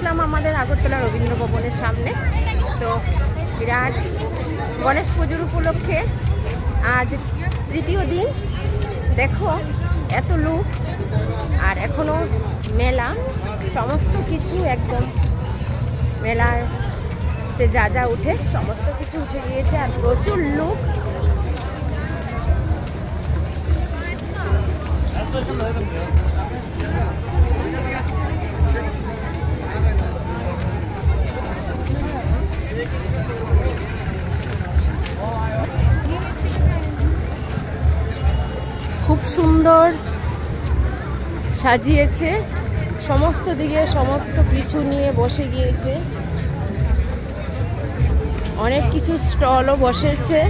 আসলাম আমাদের আগরতলা রবীন্দ্র ভবনের সামনে। তো বিরাট গণেশ পুজোর উপলক্ষে আজ তৃতীয় দিন। দেখো এত লোক, আর এখনো মেলা, সমস্ত কিছু একদম মেলাতে যা যা উঠে সমস্ত কিছু উঠে গিয়েছে, আর প্রচুর লোক। খুব সুন্দর সাজিয়েছে, সমস্ত দিকে সমস্ত কিছু নিয়ে বসে গিয়েছে, অনেক কিছু স্টলও বসেছে।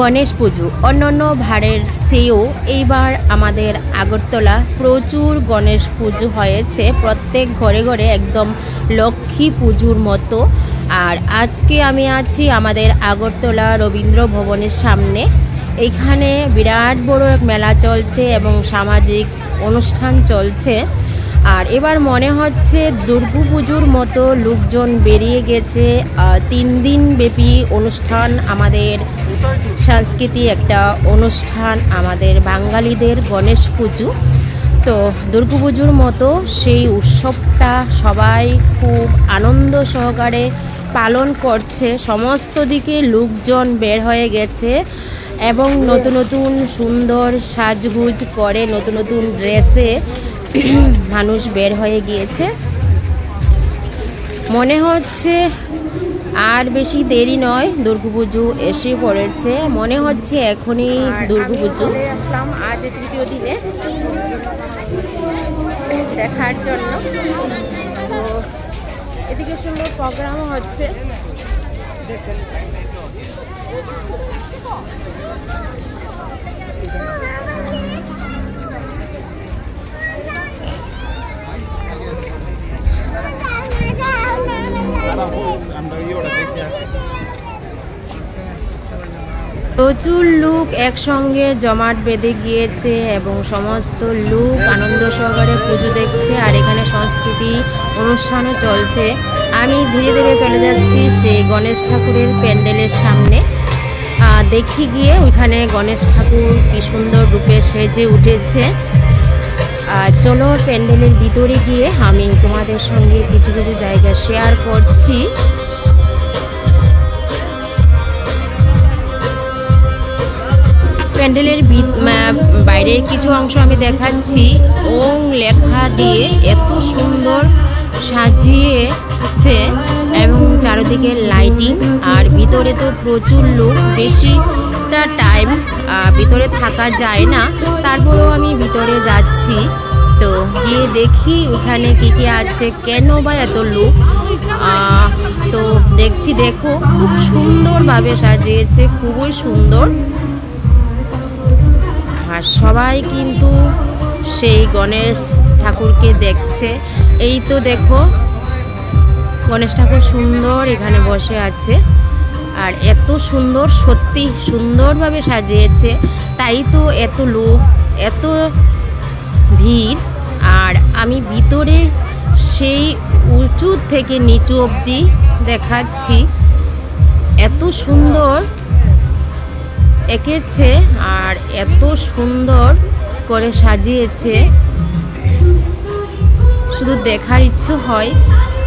গণেশ পুজো অন্যান্য ভাড়ের চেয়েও এইবার আমাদের আগরতলা প্রচুর গণেশ পুজো হয়েছে, প্রত্যেক ঘরে ঘরে একদম লক্ষ্মী পুজোর মতো। আর আজকে আমি আছি আমাদের আগরতলা রবীন্দ্র ভবনের সামনে। এখানে বিরাট বড় এক মেলা চলছে এবং সামাজিক অনুষ্ঠান চলছে। আর এবার মনে হচ্ছে দুর্গাপুজোর মতো লোকজন বেরিয়ে গেছে। 3 দিন ব্যাপী অনুষ্ঠান, আমাদের সাংস্কৃতিক একটা অনুষ্ঠান, আমাদের বাঙালিদের গণেশ পুজো। তো দুর্গাপুজোর মতো সেই উৎসবটা সবাই খুব আনন্দ সহকারে পালন করছে। সমস্ত দিকে লোকজন বের হয়ে গেছে এবং নতুন নতুন সুন্দর সাজগুজ করে নতুন নতুন ড্রেসে মানুষ বের হয়ে গিয়েছে। মনে হচ্ছে আর বেশি দেরি নয়, দুর্গাপুজো এসে পড়েছে, মনে হচ্ছে এখনই দুর্গাপুজো। আসলাম আজ তৃতীয় দিনে দেখার জন্য। তো এদিকে সুন্দর প্রোগ্রামও হচ্ছে। প্রচুর লোক একসঙ্গে জমাট বেঁধে গিয়েছে এবং সমস্ত লোক আনন্দ সহকারে পুজো দেখছে। আর এখানে সংস্কৃতি অনুষ্ঠানও চলছে। আমি ধীরে ধীরে চলে যাচ্ছি সেই গণেশ ঠাকুরের প্যান্ডেলের সামনে। দেখি গিয়ে ওইখানে গণেশ ঠাকুর কি সুন্দর রূপে সেজে উঠেছে। চলো প্যান্ডেলের ভিতরে গিয়ে আমি তোমাদের সঙ্গে কিছু কিছু জায়গা শেয়ার করছি। প্যান্ডেলের বাইরের কিছু অংশ আমি দেখাচ্ছি। ওং লেখা দিয়ে এত সুন্দর সাজিয়েছে এবং চারিদিকে লাইটিং। আর ভিতরে তো প্রচুর লোক, বেশিটা টাইম ভিতরে থাকা যায় না, তারপরেও আমি ভিতরে যাচ্ছি। তো গিয়ে দেখি ওখানে কি কি আছে, কেন বা এত লোক। তো দেখছি, দেখো খুব সুন্দরভাবে সাজিয়েছে, খুবই সুন্দর। আর সবাই কিন্তু সেই গণেশ ঠাকুরকে দেখছে। এই তো দেখো গণেশ ঠাকুর সুন্দর এখানে বসে আছে, আর এত সুন্দর, সত্যি সুন্দরভাবে সাজিয়েছে, তাই তো এত লোক, এত ভিড়। আর আমি ভিতরে সেই উঁচু থেকে নিচু অবধি দেখাচ্ছি, এত সুন্দর এঁকেছে আর এত সুন্দর করে সাজিয়েছে, শুধু দেখার ইচ্ছে হয়।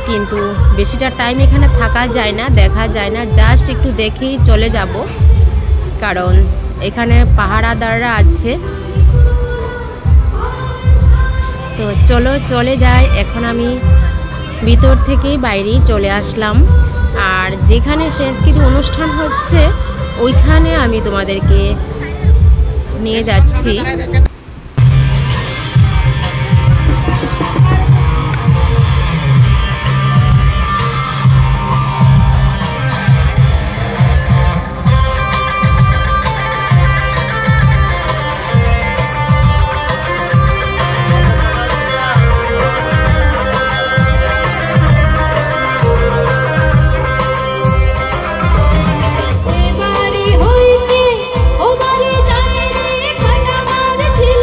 কিন্তু বেশিটা টাইম এখানে থাকা যায় না, দেখা যায় না, জাস্ট একটু দেখেই চলে যাব, কারণ এখানে পাহারাদাররা আছে। তো চলো চলে যাই। এখন আমি ভিতর থেকেই বাইরেই চলে আসলাম। আর যেখানে সাংস্কৃতিক অনুষ্ঠান হচ্ছে ওইখানে আমি তোমাদেরকে নিয়ে যাচ্ছি। হইতে ও বাড়ি যায় রে খানা মারছে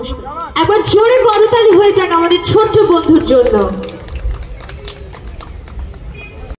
নমস্কার। একবার জোরে করতালি হয়ে যাক আমাদের ছোট্ট বন্ধুর জন্য।